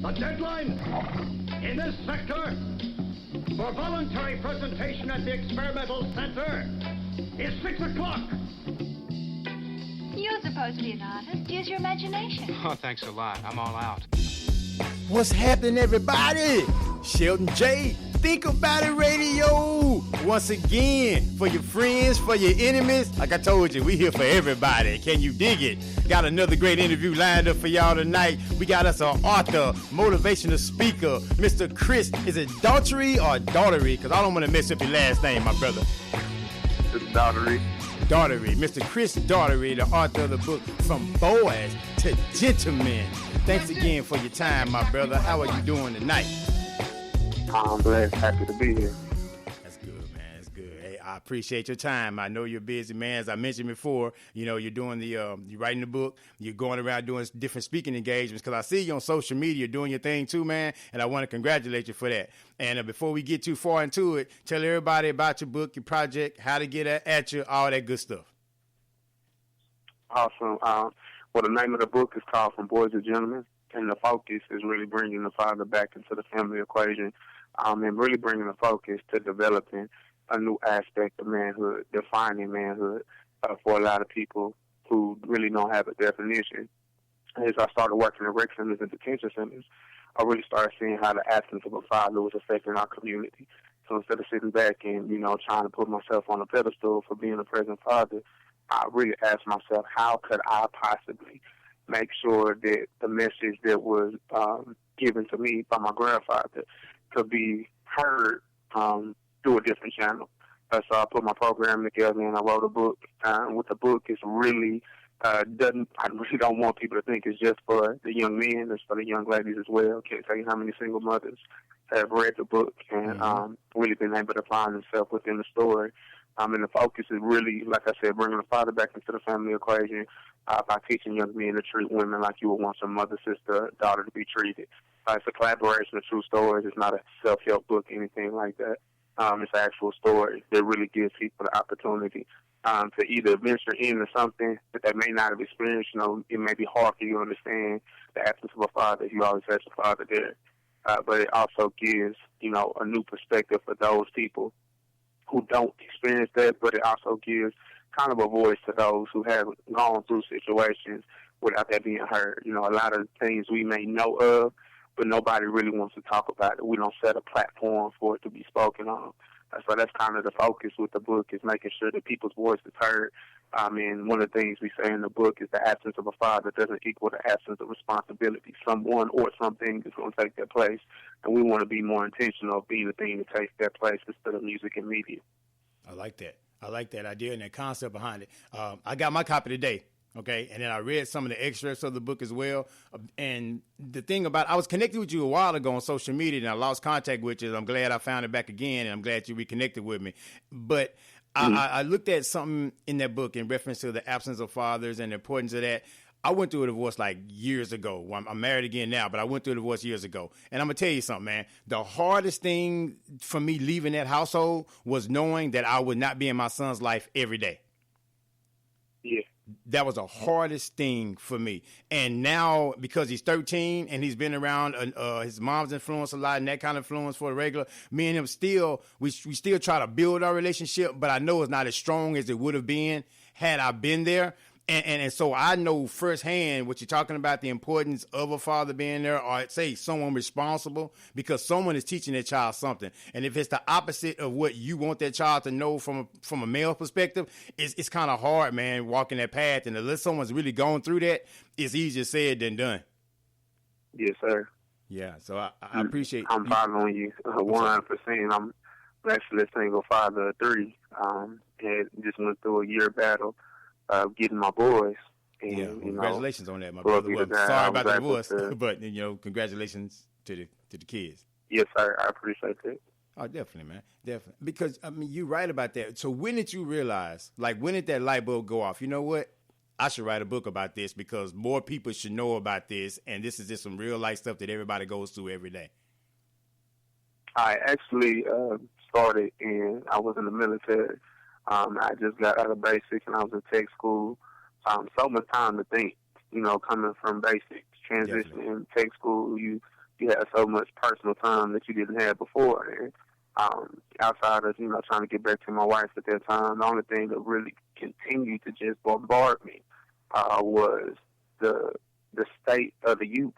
The deadline in this sector for voluntary presentation at the experimental center is 6 o'clock. You're supposed to be an artist. Use your imagination. Oh, thanks a lot. I'm all out. What's happening, everybody? Sheldon J. Think About It Radio. Once again, for your friends, for your enemies. Like I told you, we here for everybody. Can you dig it? Got another great interview lined up for y'all tonight. We got us an author, motivational speaker, Mr. Chris. Is it Daughtery or Daughtery? Because I don't want to mess up your last name, my brother. It's Daughtery. Daughtery. Mr. Chris Daughtery, the author of the book From Boys to Gentlemen. Thanks again for your time, my brother. How are you doing tonight? I'm blessed, happy to be here. That's good, man. That's good. Hey, I appreciate your time. I know you're a busy man. As I mentioned before, you know, you're doing you're writing the book. You're going around doing different speaking engagements because I see you on social media doing your thing too, man. And I want to congratulate you for that. And before we get too far into it, tell everybody about your book, your project, how to get at you, all that good stuff. Awesome. Well, the name of the book is called From Boys to Gentlemen, and the focus is really bringing the father back into the family equation, and really bringing the focus to developing a new aspect of manhood, defining manhood for a lot of people who really don't have a definition. As I started working in rec centers and detention centers, I really started seeing how the absence of a father was affecting our community. So instead of sitting back and, you know, trying to put myself on a pedestal for being a present father, I really asked myself, how could I possibly make sure that the message that was given to me by my grandfather could be heard through a different channel. So I put my program together and I wrote a book. With the book, it's really I really don't want people to think it's just for the young men. It's for the young ladies as well. Can't tell you how many single mothers have read the book and really been able to find themselves within the story. And the focus is really, like I said, bringing the father back into the family equation by teaching young men to treat women like you would want your mother, sister, daughter to be treated. It's a collaboration of true stories. It's not a self-help book, anything like that. It's an actual story that really gives people the opportunity to either venture into something that they may not have experienced. You know, it may be hard for you to understand the absence of a father. You always have a father there. But it also gives, you know, a new perspective for those people who don't experience that, but it also gives kind of a voice to those who have gone through situations without that being heard. You know, a lot of things we may know of, but nobody really wants to talk about it. We don't set a platform for it to be spoken on. So that's kind of the focus with the book, is making sure that people's voice is heard. And one of the things we say in the book is the absence of a father doesn't equal the absence of responsibility. Someone or something is going to take their place, and we want to be more intentional of being the thing that takes their place instead of music and media. I like that. I like that idea and that concept behind it. I got my copy today. Okay, and then I read some of the excerpts of the book as well. And the thing about, I was connected with you a while ago on social media, and I lost contact with you. I'm glad I found it back again, and I'm glad you reconnected with me. But I looked at something in that book in reference to the absence of fathers and the importance of that. I went through a divorce like years ago. Well, I'm married again now, but I went through a divorce years ago. And I'm going to tell you something, man. The hardest thing for me leaving that household was knowing that I would not be in my son's life every day. Yeah. That was the hardest thing for me. And now, because he's 13 and he's been around his mom's influence a lot and that kind of influence for the regular, me and him still, we still try to build our relationship, but I know it's not as strong as it would have been had I been there. And so I know firsthand what you're talking about, the importance of a father being there, or say someone responsible, because someone is teaching that child something. And if it's the opposite of what you want that child to know from a male perspective, it's kind of hard, man, walking that path. And unless someone's really gone through that, it's easier said than done. Yes, sir. Yeah, so I appreciate I'm following you 100%. I'm actually a single father of 3. And just went through a year battle. Getting my boys. And, well, congratulations on that, my well, brother. Well, sorry about the divorce, but congratulations to the kids. Yes, sir. I appreciate that. Oh, definitely, man, definitely. Because you're right about that. So when did you realize? Like, when did that light bulb go off? You know what? I should write a book about this because more people should know about this, and this is just some real life stuff that everybody goes through every day. I actually started I was in the military. I just got out of basic and I was in tech school. So much time to think, coming from basics, transitioning in tech school, you you have so much personal time that you didn't have before. And outside of, trying to get back to my wife at that time, the only thing that really continued to just bombard me was the state of the youth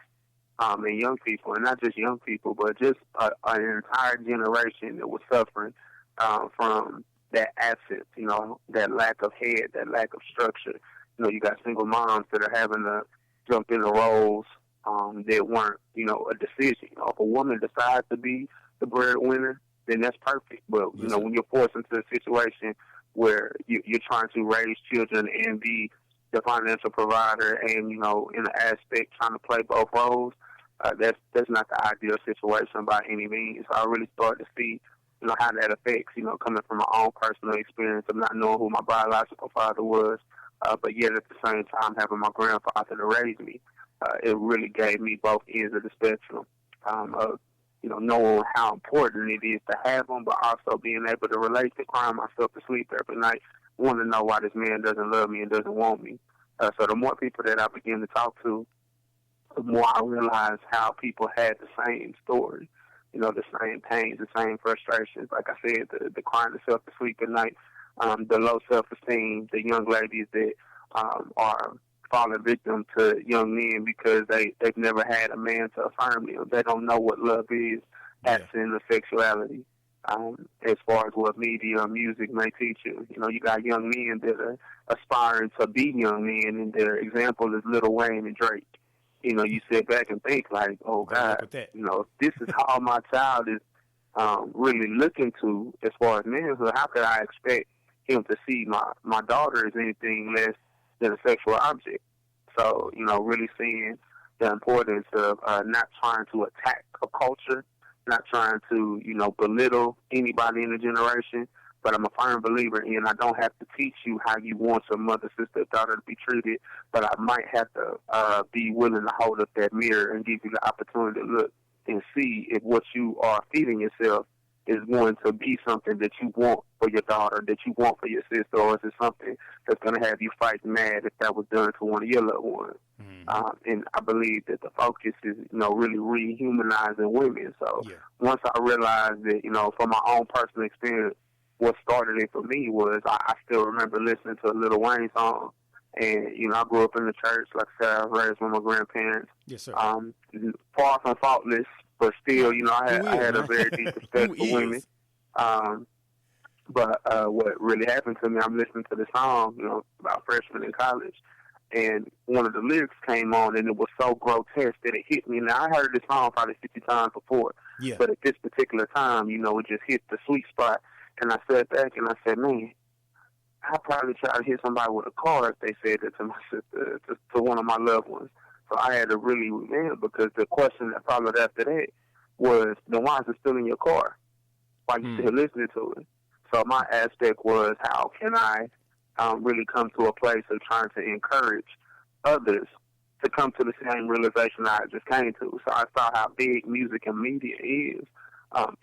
and young people, and not just young people, but just an entire generation that was suffering from that absence, that lack of head, that lack of structure. You got single moms that are having to jump into roles that weren't, a decision. If a woman decides to be the breadwinner, then that's perfect. But, when you're forced into a situation where you're trying to raise children and be the financial provider and, in an aspect trying to play both roles, that's not the ideal situation by any means. So I really started to see, how that affects, coming from my own personal experience of not knowing who my biological father was, but yet at the same time having my grandfather to raise me. It really gave me both ends of the spectrum of, knowing how important it is to have them, but also being able to relate to crying myself to sleep every night, wanting to know why this man doesn't love me and doesn't want me. So the more people that I begin to talk to, the more I realize how people had the same story, the same pains, the same frustrations. Like I said, the crying themselves to sleep at night, the low self-esteem, the young ladies that are falling victim to young men because they've never had a man to affirm them. They don't know what love is, absent of sexuality. As far as what media or music may teach you. You got young men that are aspiring to be young men, and their example is Lil Wayne and Drake. You sit back and think like, oh, God, if this is how my child is really looking to as far as manhood, how could I expect him to see my daughter as anything less than a sexual object? So, really seeing the importance of not trying to attack a culture, not trying to, belittle anybody in the generation, but I'm a firm believer in I don't have to teach you how you want your mother, sister, daughter to be treated, but I might have to be willing to hold up that mirror and give you the opportunity to look and see if what you are feeding yourself is going to be something that you want for your daughter, that you want for your sister, or is it something that's going to have you fight mad if that was done to one of your loved ones? And I believe that the focus is, really rehumanizing women. So once I realized that, from my own personal experience, what started it for me was I still remember listening to a Lil Wayne song. And, I grew up in the church. Like I said, I was raised with my grandparents. Yes, sir. Far from faultless, but still, I had a very deep respect for women. But what really happened to me, I'm listening to the song, about freshman in college. And one of the lyrics came on, and it was so grotesque that it hit me. Now, I heard this song probably 50 times before. Yeah. But at this particular time, it just hit the sweet spot. And I sat back and I said, man, I'd probably try to hit somebody with a car if they said that to my sister, to one of my loved ones. So I had to really remember, because the question that followed after that was, then why is it still in your car? Why are you still listening to it? So my aspect was, how can I really come to a place of trying to encourage others to come to the same realization I just came to. So I saw how big music and media is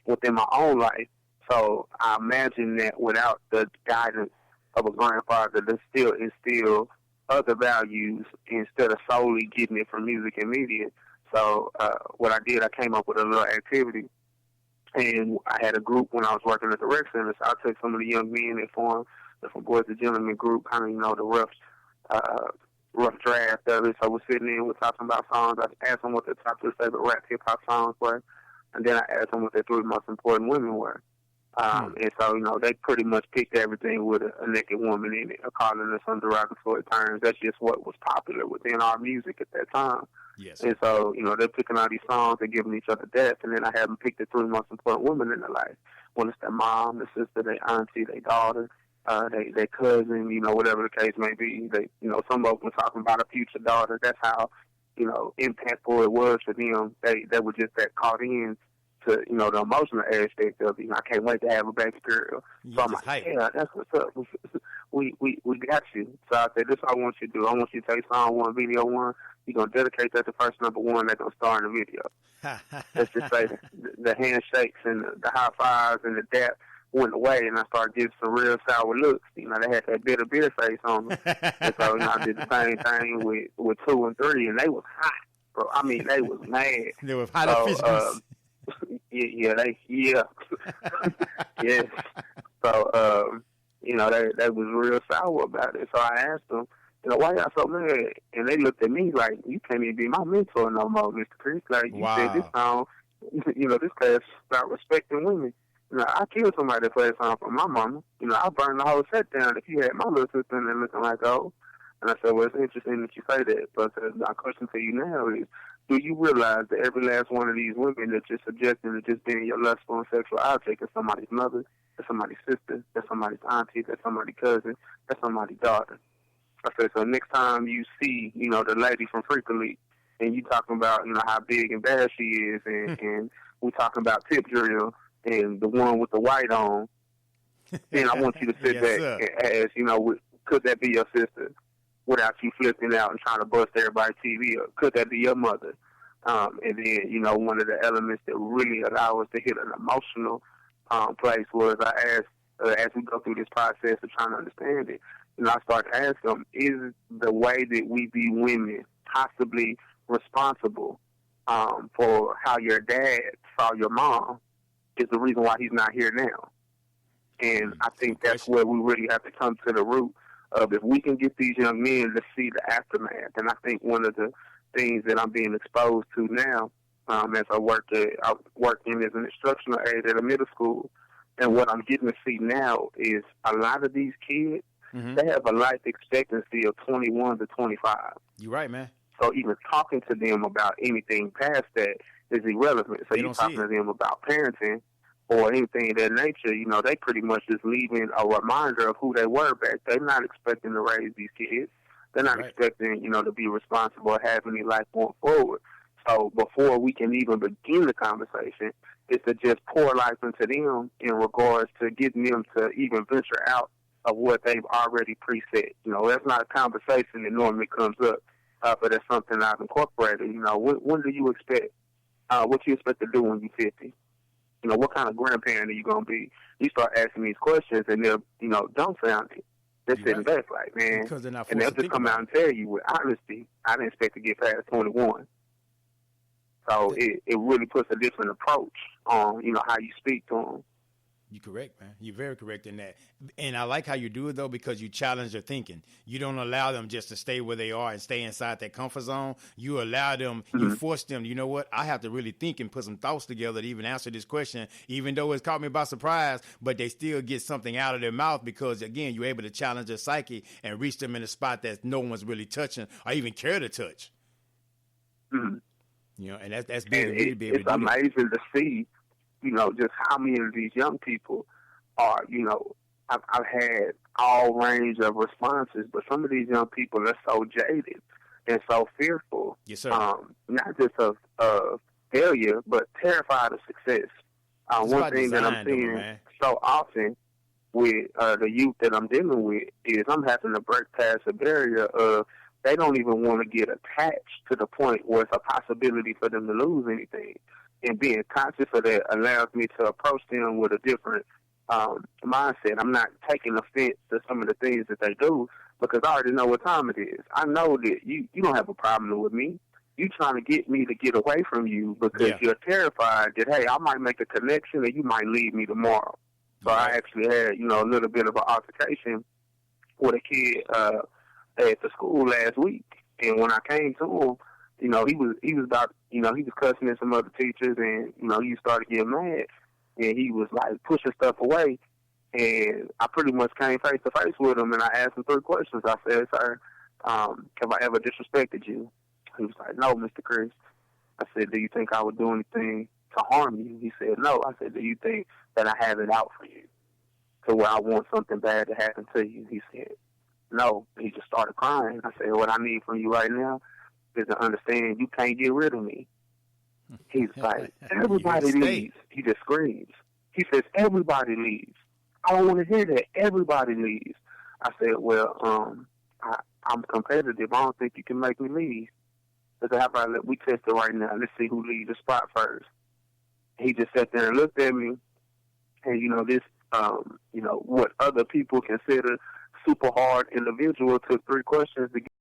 within my own life. So I imagine that without the guidance of a grandfather to still instill other values instead of solely getting it from music and media. So what I did, I came up with a little activity. And I had a group when I was working at the rec center. So I took some of the young men that formed the From Boys to Gentlemen group, kind of, the rough draft of it. So we're sitting in, we're talking about songs. I asked them what their top 2 favorite rap hip-hop songs were. And then I asked them what their 3 most important women were. And so, they pretty much picked everything with a naked woman in it, or calling us some derogatory terms. That's just what was popular within our music at that time. Yes. And so, they're picking out these songs, they're giving each other depth, and then I have them pick the 3 most important women in their life. One is their mom, their sister, their auntie, their daughter, their cousin, whatever the case may be. They, some of them were talking about a future daughter. That's how, impactful it was for them. They were just that caught in to, the emotional aspect of it. I can't wait to have a baby girl. So I'm like, yeah, that's what's up. We got you. So I said, this is what I want you to do. I want you to take song 1, video 1. You're going to dedicate that to first number 1 that's going to star in the video. Let's just say the handshakes and the high fives and the dap went away, and I started getting some real sour looks. They had that bitter face on them. And so, I did the same thing with 2 and 3, and they was hot. bro. I mean, they was mad. They were hot up fish grease. Yeah. Yes. So, they was real sour about it. So I asked them, why y'all so mad? And they looked at me like, you can't even be my mentor no more, Mr. Chris. Like, you said this song, this class about respecting women. I killed somebody that played a song for my mama. I burned the whole set down if you had my little sister in there looking like, oh. And I said, well, it's interesting that you say that. But my question to you now is, do you realize that every last one of these women that you're subjecting to just being your lustful and sexual object is somebody's mother, that's somebody's sister, that's somebody's auntie, that's somebody's cousin, that's somebody's daughter? I said, so next time you see, the lady from Freakily, and you talking about, how big and bad she is, and we talking about tip drill, and the one with the white on, then I want you to sit back and ask, could that be your sister? Without you flipping out and trying to bust everybody's TV up. Could that be your mother? And then, one of the elements that really allow us to hit an emotional place was I asked, as we go through this process of trying to understand it, I started to ask them, is the way that we be women possibly responsible for how your dad saw your mom is the reason why he's not here now? And I think that's where we really have to come to the root of, if we can get these young men to see the aftermath. And I think one of the things that I'm being exposed to now, as I working as an instructional aide at a middle school, and what I'm getting to see now is a lot of these kids, they have a life expectancy of 21 to 25. You're right, man. So even talking to them about anything past that is irrelevant. So you're talking to them about parenting or anything of that nature, they pretty much just leaving a reminder of who they were back. They're not expecting to raise these kids. They're not expecting, to be responsible or have any life going forward. So before we can even begin the conversation, it's to just pour life into them in regards to getting them to even venture out of what they've already preset. That's not a conversation that normally comes up, but it's something I've incorporated. When do you expect, what you expect to do when you're 50? What kind of grandparent are you going to be? You start asking these questions, and they'll, don't sound it. They're sitting back like, man, and they'll just come out and tell you with honesty, I didn't expect to get past 21. So it really puts a different approach on, how you speak to them. You're correct, man. You're very correct in that. And I like how you do it, though, because you challenge their thinking. You don't allow them just to stay where they are and stay inside their comfort zone. You allow them, you force them, you know what, I have to really think and put some thoughts together to even answer this question, even though it's caught me by surprise, but they still get something out of their mouth because, again, you're able to challenge their psyche and reach them in a spot that no one's really touching or even care to touch. And that's big. And really big. It's amazing to see, just how many of these young people are, I've had all range of responses, but some of these young people are so jaded and so fearful. Yes, sir. Not just of failure, but terrified of success. One thing that I'm seeing so often with the youth that I'm dealing with is I'm having to break past a barrier of they don't even want to get attached to the point where it's a possibility for them to lose anything. And being conscious of that allows me to approach them with a different mindset. I'm not taking offense to some of the things that they do because I already know what time it is. I know that you don't have a problem with me. You trying to get me to get away from you because you're terrified that, hey, I might make a connection and you might leave me tomorrow. So I actually had, a little bit of an altercation with a kid at the school last week. And when I came to him, he was about, he was cussing at some other teachers and, he started getting mad and he was like pushing stuff away. And I pretty much came face to face with him and I asked him 3 questions. I said, sir, have I ever disrespected you? He was like, no, Mr. Chris. I said, do you think I would do anything to harm you? He said, no. I said, do you think that I have it out for you to where I want something bad to happen to you? He said, no. He just started crying. I said, what I need from you right now is to understand you can't get rid of me. He's like, everybody leaves. He just screams. He says, everybody leaves. I don't want to hear that. Everybody leaves. I said, well, I'm competitive. I don't think you can make me leave. I said, how about we test it right now? Let's see who leaves the spot first. He just sat there and looked at me. And, this, what other people consider super hard individual took 3 questions to get